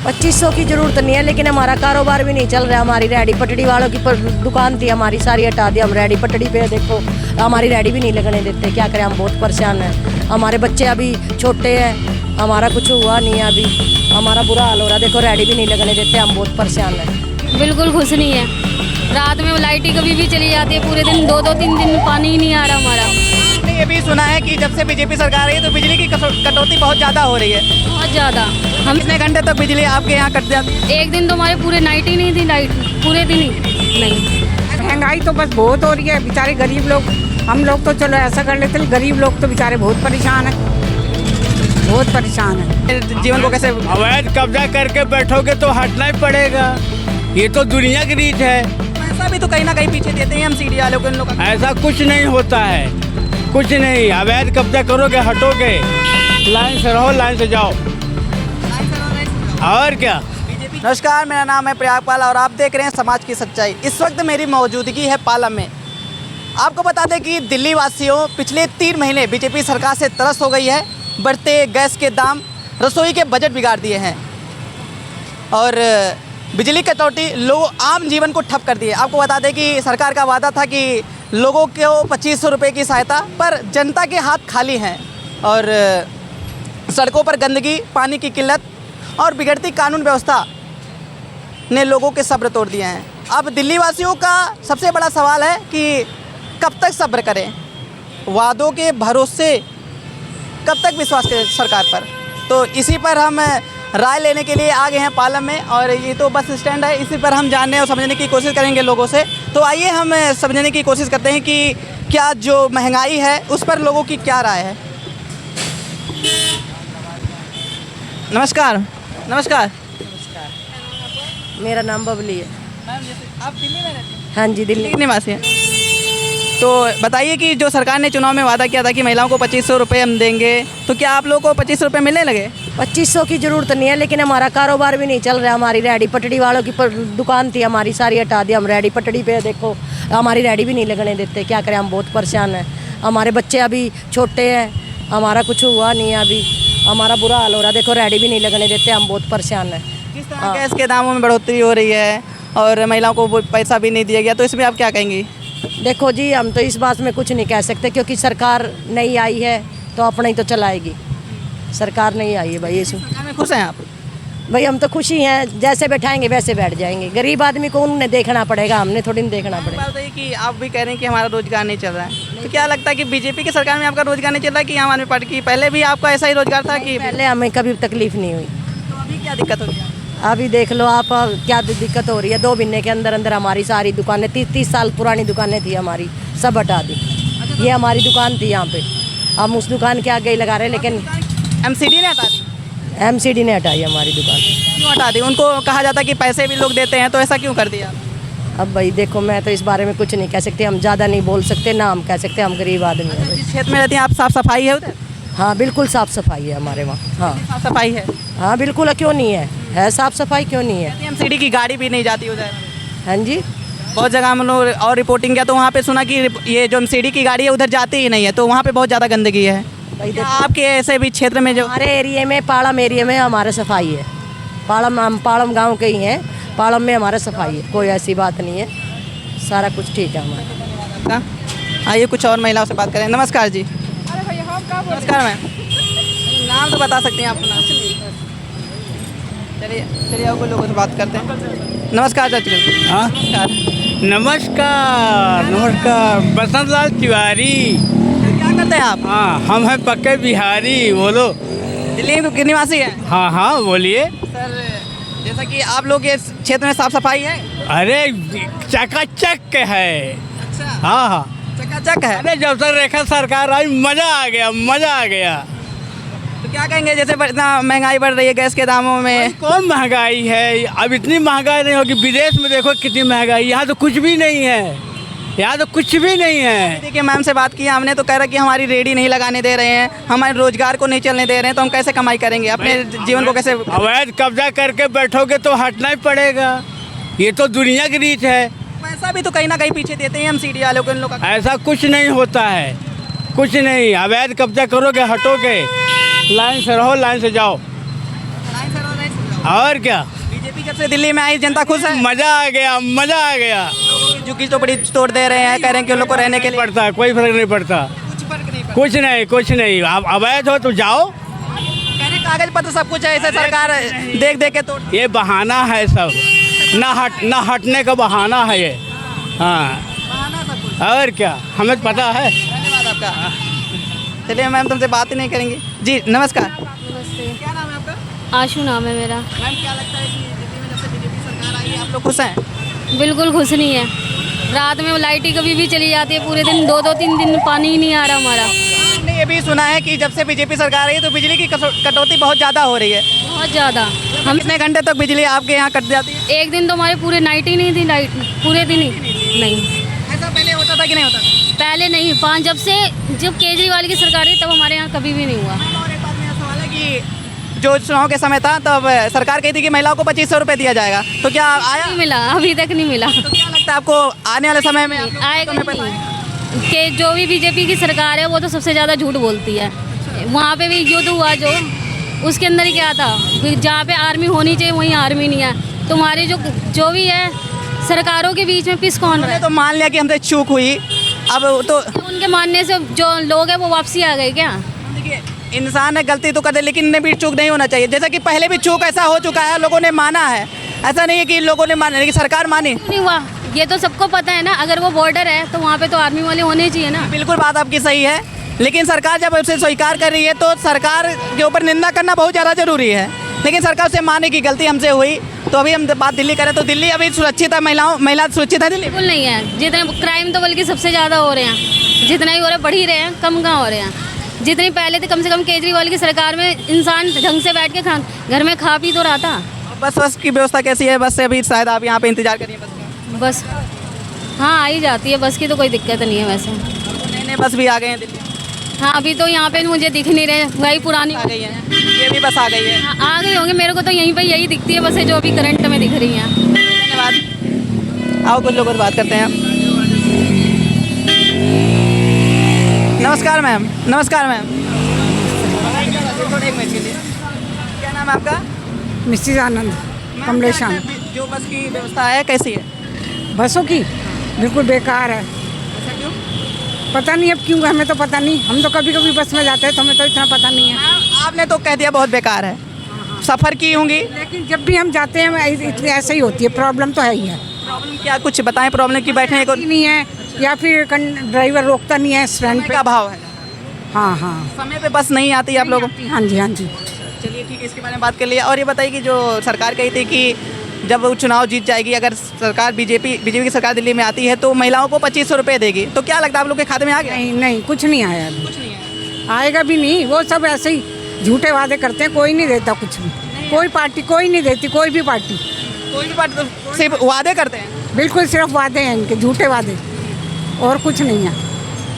2500 की जरूरत नहीं है, लेकिन हमारा कारोबार भी नहीं चल रहा है। हमारी रेहड़ी पटड़ी वालों की दुकान थी हमारी, सारी हटा दी। हम रेहड़ी पटड़ी पे देखो, हमारी रेहड़ी भी नहीं लगने देते। क्या करें, हम बहुत परेशान हैं। हमारे बच्चे अभी छोटे हैं, हमारा कुछ हुआ नहीं है अभी, हमारा बुरा हाल हो रहा है। देखो रेहड़ी भी नहीं लगने देते, हम बहुत परेशान हैं। बिल्कुल खुश नहीं है। रात में लाइट ही कभी भी चली जाती है, पूरे दिन 2-3 दिन पानी ही नहीं आ रहा हमारा। हमने ये भी सुना है कि जब से बीजेपी सरकार आई है तो बिजली की कटौती बहुत ज़्यादा हो रही है। बहुत ज़्यादा। हम कितने घंटे तक बिजली आपके यहाँ कट जाती है? एक दिन तो हमारे पूरे नाइट ही नहीं थी, लाइट पूरे दिन ही नहीं। महंगाई तो बस बहुत हो रही है, बेचारे गरीब लोग। हम लोग तो चलो ऐसा कर लेते, गरीब लोग तो बेचारे बहुत परेशान हैं, बहुत परेशान हैं। जीवन को कैसे? अवैध कब्जा करके बैठोगे तो हटना ही पड़ेगा। ये तो दुनिया की रीत है। पैसा भी तो कहीं ना कहीं पीछे देते हैं हम सीडी वालों को, इन लोगों को। ऐसा कुछ नहीं होता है, कुछ नहीं। अवैध कब्जा करोगे, हटोगे, लाइन से रहो, लाइन से जाओ, और क्या। नमस्कार, मेरा नाम है प्रयागपाल और आप देख रहे हैं समाज की सच्चाई। इस वक्त मेरी मौजूदगी है पालम में। आपको बता दें कि दिल्ली वासियों पिछले 3 महीने बीजेपी सरकार से तरस हो गई है। बढ़ते गैस के दाम, रसोई के बजट बिगाड़ दिए हैं और बिजली कटौती लोगों आम जीवन को ठप कर दिए। आपको बता दें कि सरकार का वादा था कि लोगों को 2500 रुपये की सहायता, पर जनता के हाथ खाली हैं और सड़कों पर गंदगी, पानी की किल्लत और बिगड़ती कानून व्यवस्था ने लोगों के सब्र तोड़ दिए हैं। अब दिल्ली वासियों का सबसे बड़ा सवाल है कि कब तक सब्र करें, वादों के भरोसे कब तक विश्वास करें सरकार पर। तो इसी पर हम राय लेने के लिए आ गए हैं पालम में और ये तो बस स्टैंड है, इसी पर हम जानने और समझने की कोशिश करेंगे लोगों से। तो आइए हम समझने की कोशिश करते हैं कि क्या जो महंगाई है उस पर लोगों की क्या राय है। नमस्कार। नमस्कार। मेरा नाम बबली है। आप दिल्ली में रहते हैं? हाँ जी, दिल्ली। दिल्ली के निवासी हैं। तो बताइए कि जो सरकार ने चुनाव में वादा किया था कि महिलाओं को 2500 रुपये हम देंगे, तो क्या आप लोगों को 2500 रुपये मिलने लगे? 2500 की जरूरत नहीं है, लेकिन हमारा कारोबार भी नहीं चल रहा है। हमारी रेहड़ी पटड़ी वालों की दुकान थी हमारी, सारी हटा दी। हम रेहड़ी पटड़ी पे देखो, हमारी रेहड़ी भी नहीं लगने देते। क्या करें, हम बहुत परेशान हैं। हमारे बच्चे अभी छोटे हैं, हमारा कुछ हुआ नहीं है अभी, हमारा बुरा हाल हो रहा है। देखो रेहड़ी भी नहीं लगने देते, हम बहुत परेशान हैं। किस तरह गैस के दामों में बढ़ोतरी हो रही है और महिलाओं को वो पैसा भी नहीं दिया गया, तो इसमें आप क्या कहेंगी? देखो जी, हम तो इस बात में कुछ नहीं कह सकते, क्योंकि सरकार नहीं आई है तो अपना ही तो चलाएगी। सरकार नहीं आई है भाई, इसमें सरकार में खुश हैं आप? भाई हम तो खुशी हैं, जैसे बैठाएंगे वैसे बैठ जाएंगे। गरीब आदमी को उन्हें देखना पड़ेगा, हमने थोड़ी नहीं देखना पड़ेगा। बात है कि आप भी कह रहे हैं कि हमारा रोजगार नहीं चल रहा है, तो क्या लगता है कि बीजेपी की सरकार में आपका रोजगार नहीं चल रहा है कि आम आदमी पार्टी की पहले भी आपका ऐसा ही रोजगार था कि? पहले हमें कभी तकलीफ नहीं हुई। तो अभी क्या दिक्कत हो रही है? अभी देख लो आप, क्या दिक्कत हो रही है। 2 महीने के अंदर अंदर हमारी सारी दुकानें, 30 साल पुरानी दुकानें थी हमारी, सब हटा दी। ये हमारी दुकान थी यहाँ पे, हम उस दुकान के आगे ही लगा रहे हैं, लेकिन एमसीडी ने हटा दी? एमसीडी ने हटाई हमारी दुकान। क्यों हटा दी? उनको कहा जाता कि पैसे भी लोग देते हैं, तो ऐसा क्यों कर दिया? अब भाई देखो, मैं तो इस बारे में कुछ नहीं कह सकती, हम ज़्यादा नहीं बोल सकते ना, हम कह सकते हम गरीब आदमी हैं भाई। जिस क्षेत्र में रहती हैं आप, साफ सफाई है उधर? हाँ बिल्कुल साफ़ सफाई है हमारे वहाँ। हाँ साफ सफाई है? हाँ बिल्कुल, क्यों नहीं है साफ़ सफाई, क्यों नहीं है। एमसीडी की गाड़ी भी नहीं जाती उधर? हाँ जी, बहुत जगह हम लोग और रिपोर्टिंग किया तो वहाँ पे सुना कि ये जो एमसीडी की गाड़ी है उधर जाती ही नहीं है, तो वहाँ पे बहुत ज़्यादा गंदगी है। भाई क्या देखो, आपके ऐसे भी क्षेत्र में जो हमारे एरिया में, पालम एरिया में हमारा सफाई है। पालम, हम पालम गांव के ही हैं, पालम में हमारा सफाई है, कोई ऐसी बात नहीं है, सारा कुछ ठीक है हमारा। आइए कुछ और महिलाओं से बात करें। नमस्कार जी। नमस्कार मैम, नाम तो बता सकती हैं आप अपना? चलिए चलिए और लोगों से बात करते हैं। नमस्कार चाची। हाँ, नमस्कार। नमस्कार। नमस्कार, बसंत लाल तिवारी। क्या करते हैं आप? हाँ, हम हैं पक्के बिहारी। बोलो। दिल्ली के निवासी हैं? हाँ हाँ, बोलिए। सर, जैसा कि आप लोग के क्षेत्र में साफ सफाई है? अरे चकाचक है। अच्छा, हाँ हाँ, चकाचक है। अरे जब तक रेखा सरकार आई, मज़ा आ गया, मज़ा आ गया। तो क्या कहेंगे, जैसे इतना महंगाई बढ़ रही है गैस के दामों में? कौन महंगाई है? अब इतनी महंगाई नहीं होगी। विदेश में देखो कितनी महंगाई, यहाँ तो कुछ भी नहीं है, यहाँ तो कुछ भी नहीं है। देखिए मैम से बात की हमने, तो कह रहा कि हमारी रेडी नहीं लगाने दे रहे हैं, हमारे रोजगार को नहीं चलने दे रहे हैं, तो हम कैसे कमाई करेंगे, अपने जीवन को कैसे? अवैध कब्जा करके बैठोगे तो हटना ही पड़ेगा। ये तो दुनिया की रीत है। पैसा भी तो कहीं ना कहीं पीछे देते हैं हम सीडी वालों को, इन लोगों का। ऐसा कुछ नहीं होता है, कुछ नहीं। अवैध कब्जा करोगे, हटोगे, लाइन से रहो, लाइन से जाओ। और क्या, बीजेपी जब से दिल्ली में आई जनता खुश है? मजा आ गया, मजा आ गया। झुग्गी झोपड़ी तोड़ दे रहे हैं, कह रहे हैं कि उन लोग को रहने के लिए पड़ता, कोई फर्क नहीं पड़ता, कुछ फर्क नहीं पड़ता। कुछ नहीं, कुछ नहीं। आप अवैध हो तो जाओ, कहने कागज पत्र सब कुछ है, ऐसे सरकार देख देख के तोड़। ये बहाना है सब, ना हटने का बहाना है ये। हाँ, बहाना सब कुछ। और क्या, हमें पता है। धन्यवाद आपका। चलिए मैम, तुमसे बात ही नहीं करेंगे। जी नमस्कार, नमस्ते, क्या नाम है आपका? आशु नाम है मेरा। मैम क्या लगता है कि दिल्ली में जब से बीजेपी सरकार आई है, आप लोग खुश हैं? बिल्कुल खुश नहीं है। रात में लाइट ही कभी भी चली जाती है, पूरे दिन 2-2-3 दिन पानी ही नहीं आ रहा हमारा। हमने ये भी सुना है कि जब से बीजेपी सरकार आई है तो बिजली की कटौती बहुत ज़्यादा हो रही है। बहुत ज़्यादा। हम कितने घंटे तक बिजली आपके यहाँ कट जाती है? एक दिन तो हमारे पूरे नाइट ही नहीं थी, लाइट पूरे दिन ही नहीं। ऐसा पहले होता था कि नहीं होता था? पहले नहीं, जब केजरीवाल की सरकार थी तब हमारे यहाँ कभी भी नहीं हुआ। और एक बात मेरा सवाल है कि जो चुनाव के समय था तब सरकार कहती थी कि महिलाओं को 2500 रुपये दिया जाएगा, तो क्या आया? नहीं मिला, अभी तक नहीं मिला। तो क्या लगता है आपको आने वाले समय में आप लोग आएगा में पैसा नहीं कि जो भी बीजेपी की सरकार है वो तो सबसे ज़्यादा झूठ बोलती है। वहाँ पे भी युद्ध हुआ जो, उसके अंदर ही क्या था, जहाँ पे आर्मी होनी चाहिए वहीं आर्मी नहीं है। तुम्हारी जो भी है सरकारों के बीच में पिस कौन रहा मैंने है? तो मान लिया कि हमसे चूक हुई, अब तो उनके मानने से जो लोग हैं वो वापसी आ गए क्या? देखिए इंसान है, गलती तो कर दे, लेकिन इन्हें भी चूक नहीं होना चाहिए। जैसा कि पहले भी चूक ऐसा हो चुका है, लोगों ने माना है। ऐसा नहीं है कि लोगों ने माना, लेकिन सरकार मानी। नहीं हुआ, ये तो सबको पता है ना। अगर वो बॉर्डर है तो वहाँ पे तो आर्मी वाले होने चाहिए ना। बिल्कुल बात आपकी सही है, लेकिन सरकार जब उसे स्वीकार कर रही है तो सरकार के ऊपर निंदा करना बहुत ज़्यादा जरूरी है। लेकिन सरकार से माने की गलती हमसे हुई। तो अभी हम बात दिल्ली करें तो दिल्ली अभी सुरक्षित है, महिला सुरक्षित है दिल्ली? बिल्कुल नहीं है। जितने क्राइम तो बल्कि सबसे ज़्यादा हो रहे हैं, जितना ही हो रहा है बढ़ ही रहे हैं, कम कहाँ हो रहे हैं। जितनी पहले थे, कम से कम केजरीवाल की सरकार में इंसान ढंग से बैठ के घर में खा पी तो रहा था। बस की व्यवस्था कैसी है? बस से अभी शायद आप यहाँ पे इंतजार करिए बस का। बस हाँ आ ही जाती है, बस की तो कोई दिक्कत नहीं है वैसे। नए नए बस भी आ गए हैं दिल्ली, हाँ अभी तो यहाँ पे मुझे दिख नहीं रहे, वही पुरानी आ गई है, ये भी बस आ गई है। हाँ, आ गई होंगे। मेरे को तो यहीं पे यही दिखती है बसें जो अभी करंट में दिख रही हैं। धन्यवाद। आओ कुछ लोगों से बात करते हैं। नमस्कार मैम, नमस्कार मैम। एक मिनट के लिए, क्या नाम है आपका? मिसिज आनंद कमलेशान। जो बस की व्यवस्था है कैसी है? बसों की बिल्कुल बेकार है। ऐसा क्यों? पता नहीं अब क्यों, हमें तो पता नहीं। हम तो कभी कभी बस में जाते हैं तो हमें तो इतना पता नहीं है। आपने तो कह दिया बहुत बेकार है, सफ़र की होंगी। लेकिन जब भी हम जाते हैं इतनी ऐसे ही होती है। प्रॉब्लम तो है ही है। प्रॉब्लम क्या, कुछ बताएं प्रॉब्लम की? बैठने को नहीं है, या फिर ड्राइवर रोकता नहीं है स्टैंड पे। का भाव है, हाँ हाँ समय पे बस नहीं आती आप लोगों? हाँ जी, हाँ जी। चलिए ठीक है, इसके बारे में बात कर लिया। और ये बताइए कि जो सरकार कही थी कि जब वो चुनाव जीत जाएगी, अगर सरकार बीजेपी की सरकार दिल्ली में आती है तो महिलाओं को 2500 रुपये देगी, तो क्या लगता है आप लोग के खाते में आ गया? नहीं नहीं, कुछ नहीं आया अभी। कुछ नहीं है। आएगा भी नहीं। वो सब ऐसे ही झूठे वादे करते हैं, कोई नहीं देता कुछ भी। कोई पार्टी कोई नहीं देती, कोई भी पार्टी। कोई भी पार्टी तो सिर्फ वादे करते हैं, बिल्कुल सिर्फ वादे हैं इनके, झूठे वादे, और कुछ नहीं है।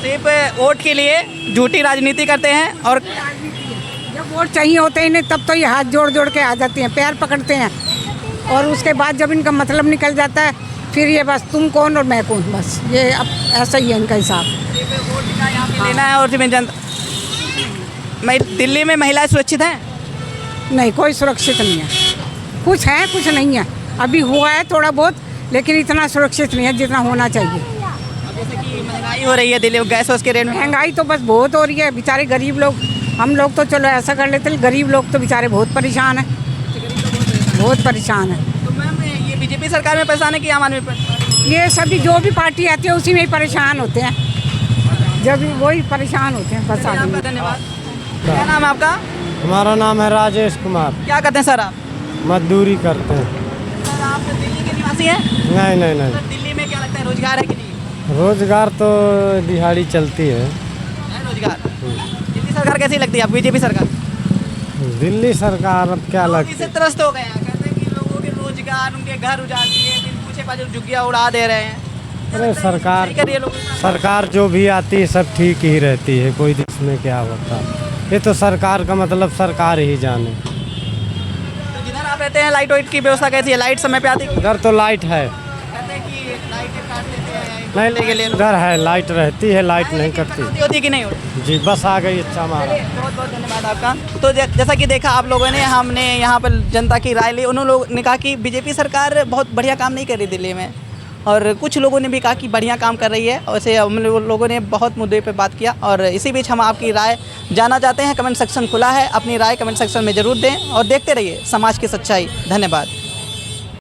सिर्फ वोट के लिए झूठी राजनीति करते हैं। और जब वोट चाहिए होते हैं इन्हें तब तो ये हाथ जोड़ जोड़ के आ जाते हैं, पैर पकड़ते हैं, और उसके बाद जब इनका मतलब निकल जाता है फिर ये बस तुम कौन और मैं कौन, बस ये अब ऐसा ही है इनका हिसाब। वोट का यहाँ पे लेना है। और जिम्मे जनता, दिल्ली में महिलाएं सुरक्षित हैं? नहीं, कोई सुरक्षित नहीं है। कुछ है कुछ नहीं है। अभी हुआ है थोड़ा बहुत, लेकिन इतना सुरक्षित नहीं है जितना होना चाहिए। अब जैसे कि महंगाई हो रही है दिल्ली में, गैस उसके रेट में महंगाई तो बस बहुत हो रही है। बेचारे गरीब लोग, हम लोग तो चलो ऐसा कर लेते, गरीब लोग तो बेचारे बहुत परेशान हैं, बहुत परेशान है। तो मैम ये बीजेपी सरकार में परेशान है कि आम आदमी पर? ये सभी जो भी पार्टी आती है उसी में ही परेशान होते हैं, जब भी वही परेशान होते हैं बस। आपका धन्यवाद। क्या नाम है आपका? हमारा नाम है राजेश कुमार। क्या करते हैं सर आप? मजदूरी करते हैं। सर आप दिल्ली के निवासी हैं? नहीं नहीं नहीं, सर दिल्ली में क्या लगता है, रोजगार है कि नहीं? रोजगार तो दिहाड़ी चलती है। है रोजगार। दिल्ली सरकार कैसी लगती है आप, बीजेपी सरकार? दिल्ली सरकार अब क्या लोग लगती इससे है? त्रस्त हो गए हैं, कहते हैं कि लोगों के रोजगार, उनके घर उजाड़ दिए, बिन पूछे पाछे झुग्गियाँ उड़ा दे रहे हैं। अरे सरकार सही कर रही है लोग? सरकार जो भी आती है सब ठीक ही रहती है, कोई इसमें क्या होता है। ये तो सरकार का मतलब सरकार ही जाने। तो जिधर आप रहते हैं लाइट वाइट की व्यवस्था कैसी है? लाइट समय पे आती है? इधर तो लाइट है। कहते हैं कि लाइटें काट देते हैं, नहीं के लिए इधर है लाइट रहती है, लाइट नहीं करती। होती है कि नहीं होती? जी बस आ गई, अच्छा हमारा। बहुत बहुत धन्यवाद आपका। तो जैसा कि देखा आप लोगों ने, हमने यहाँ पर जनता की राय ली। उन्होंने लोग ने कहा कि बीजेपी सरकार बहुत बढ़िया काम नहीं कर रही दिल्ली में, और कुछ लोगों ने भी कहा कि बढ़िया काम कर रही है। वैसे हम लोगों ने बहुत मुद्दे पे बात किया, और इसी बीच हम आपकी राय जानना चाहते हैं। कमेंट सेक्शन खुला है, अपनी राय कमेंट सेक्शन में ज़रूर दें और देखते रहिए समाज की सच्चाई। धन्यवाद।